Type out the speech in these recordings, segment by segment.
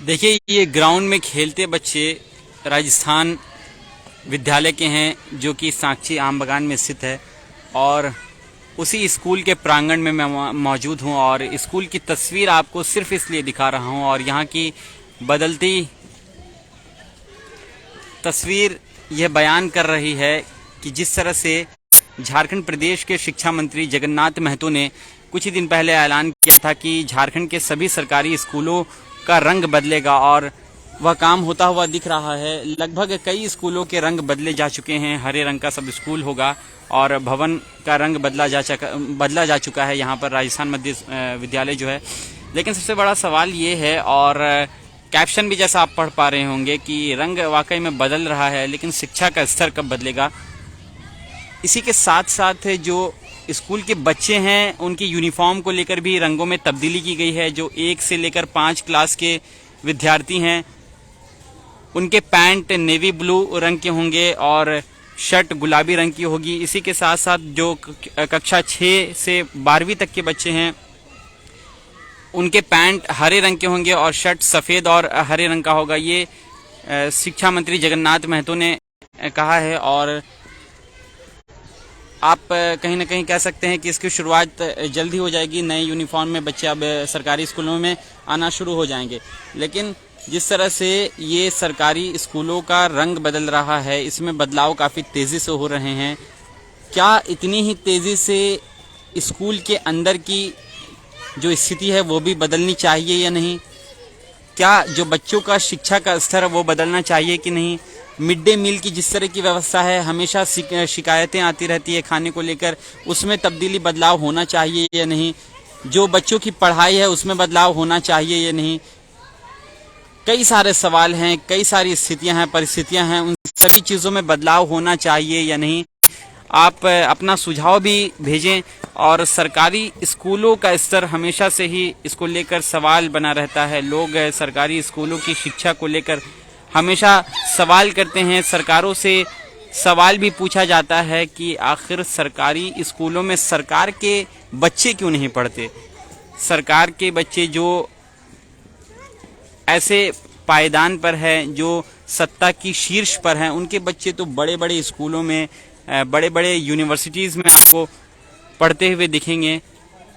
देखिए, ये ग्राउंड में खेलते बच्चे राजस्थान विद्यालय के हैं, जो कि साक्षी आम बगान में स्थित है। और उसी स्कूल के प्रांगण में मैं मौजूद हूं और स्कूल की तस्वीर आपको सिर्फ इसलिए दिखा रहा हूं। और यहां की बदलती तस्वीर यह बयान कर रही है कि जिस तरह से झारखंड प्रदेश के शिक्षा मंत्री जगन्नाथ महतो ने कुछ ही दिन पहले ऐलान किया था कि झारखंड के सभी सरकारी स्कूलों का रंग बदलेगा, और वह काम होता हुआ दिख रहा है। लगभग कई स्कूलों के रंग बदले जा चुके हैं। हरे रंग का सब स्कूल होगा और भवन का रंग बदला जा चुका है यहाँ पर राजस्थान मध्य विद्यालय जो है। लेकिन सबसे बड़ा सवाल ये है, और कैप्शन भी जैसा आप पढ़ पा रहे होंगे, कि रंग वाकई में बदल रहा है, लेकिन शिक्षा का स्तर कब बदलेगा। इसी के साथ साथ जो स्कूल के बच्चे हैं उनकी यूनिफॉर्म को लेकर भी रंगों में तब्दीली की गई है। जो 1 से लेकर 5 क्लास के विद्यार्थी हैं उनके पैंट नेवी ब्लू रंग के होंगे और शर्ट गुलाबी रंग की होगी। इसी के साथ साथ जो कक्षा 6 से 12वीं तक के बच्चे हैं उनके पैंट हरे रंग के होंगे और शर्ट सफ़ेद और हरे रंग का होगा। ये शिक्षा मंत्री जगन्नाथ महतो ने कहा है। और आप कहीं ना कहीं कह सकते हैं कि इसकी शुरुआत जल्द ही हो जाएगी। नए यूनिफॉर्म में बच्चे अब सरकारी स्कूलों में आना शुरू हो जाएंगे। लेकिन जिस तरह से ये सरकारी स्कूलों का रंग बदल रहा है, इसमें बदलाव काफ़ी तेज़ी से हो रहे हैं। क्या इतनी ही तेज़ी से स्कूल के अंदर की जो स्थिति है वो भी बदलनी चाहिए या नहीं? क्या जो बच्चों का शिक्षा का स्तर है वो बदलना चाहिए कि नहीं? मिड डे मील की जिस तरह की व्यवस्था है, हमेशा शिकायतें आती रहती है खाने को लेकर, उसमें तब्दीली बदलाव होना चाहिए या नहीं? जो बच्चों की पढ़ाई है उसमें बदलाव होना चाहिए या नहीं? कई सारे सवाल हैं, कई सारी स्थितियां हैं, परिस्थितियां हैं, उन सभी चीज़ों में बदलाव होना चाहिए या नहीं? आप अपना सुझाव भी भेजें। और सरकारी स्कूलों का स्तर हमेशा से ही इसको लेकर सवाल बना रहता है। लोग सरकारी स्कूलों की शिक्षा को लेकर हमेशा सवाल करते हैं। सरकारों से सवाल भी पूछा जाता है कि आखिर सरकारी स्कूलों में सरकार के बच्चे क्यों नहीं पढ़ते। सरकार के बच्चे जो ऐसे पायदान पर हैं, जो सत्ता की शीर्ष पर हैं, उनके बच्चे तो बड़े बड़े स्कूलों में, बड़े बड़े यूनिवर्सिटीज़ में आपको पढ़ते हुए दिखेंगे।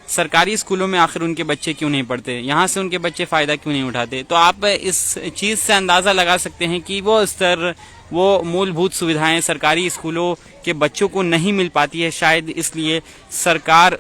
सरकारी स्कूलों में आखिर उनके बच्चे क्यों नहीं पढ़ते? यहाँ से उनके बच्चे फ़ायदा क्यों नहीं उठाते? तो आप इस चीज़ से अंदाज़ा लगा सकते हैं कि वो स्तर, वो मूलभूत सुविधाएं सरकारी स्कूलों के बच्चों को नहीं मिल पाती है। शायद इसलिए सरकार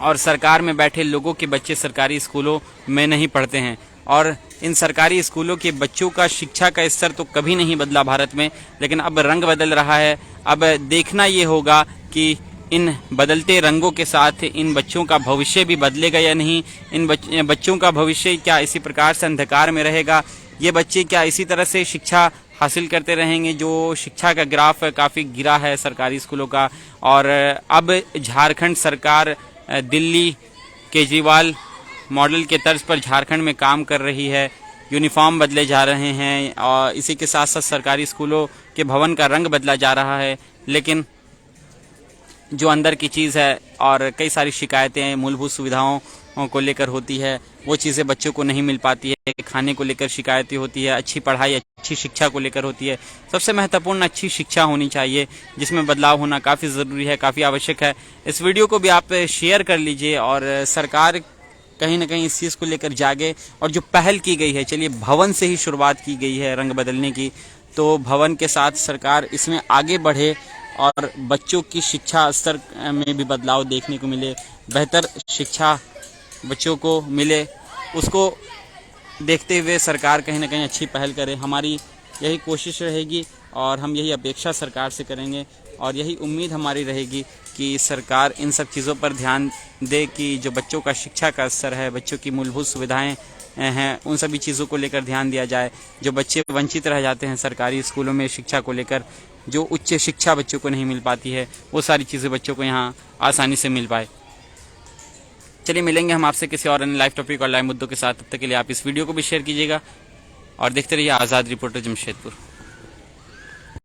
और सरकार में बैठे लोगों के बच्चे सरकारी स्कूलों में नहीं पढ़ते हैं। और इन सरकारी स्कूलों के बच्चों का शिक्षा का स्तर तो कभी नहीं बदला भारत में, लेकिन अब रंग बदल रहा है। अब देखना ये होगा कि इन बदलते रंगों के साथ इन बच्चों का भविष्य भी बदलेगा या नहीं। इन बच्चों का भविष्य क्या इसी प्रकार से अंधकार में रहेगा? ये बच्चे क्या इसी तरह से शिक्षा हासिल करते रहेंगे? जो शिक्षा का ग्राफ काफ़ी गिरा है सरकारी स्कूलों का। और अब झारखंड सरकार दिल्ली केजरीवाल मॉडल के तर्ज पर झारखंड में काम कर रही है। यूनिफॉर्म बदले जा रहे हैं और इसी के साथ साथ सरकारी स्कूलों के भवन का रंग बदला जा रहा है। लेकिन जो अंदर की चीज़ है और कई सारी शिकायतें मूलभूत सुविधाओं को लेकर होती है, वो चीज़ें बच्चों को नहीं मिल पाती है। खाने को लेकर शिकायतें होती है, अच्छी पढ़ाई, अच्छी शिक्षा को लेकर होती है। सबसे महत्वपूर्ण अच्छी शिक्षा होनी चाहिए, जिसमें बदलाव होना काफ़ी ज़रूरी है, काफ़ी आवश्यक है। इस वीडियो को भी आप शेयर कर लीजिए और सरकार कहीं ना कहीं इस चीज़ को लेकर जागे। और जो पहल की गई है, चलिए भवन से ही शुरुआत की गई है रंग बदलने की, तो भवन के साथ सरकार इसमें आगे बढ़े और बच्चों की शिक्षा स्तर में भी बदलाव देखने को मिले, बेहतर शिक्षा बच्चों को मिले, उसको देखते हुए सरकार कहीं ना कहीं अच्छी पहल करे। हमारी यही कोशिश रहेगी और हम यही अपेक्षा सरकार से करेंगे और यही उम्मीद हमारी रहेगी कि सरकार इन सब चीज़ों पर ध्यान दे कि जो बच्चों का शिक्षा का स्तर है, बच्चों की मूलभूत सुविधाएं हैं, उन सभी चीज़ों को लेकर ध्यान दिया जाए। जो बच्चे वंचित रह जाते हैं सरकारी स्कूलों में शिक्षा को लेकर, जो उच्च शिक्षा बच्चों को नहीं मिल पाती है, वो सारी चीज़ें बच्चों को यहाँ आसानी से मिल पाए। चलिए मिलेंगे हम आपसे किसी और अन्य लाइव टॉपिक और लाइव मुद्दों के साथ। तब तक के लिए आप इस वीडियो को भी शेयर कीजिएगा। और देखते रहिए आज़ाद रिपोर्टर जमशेदपुर।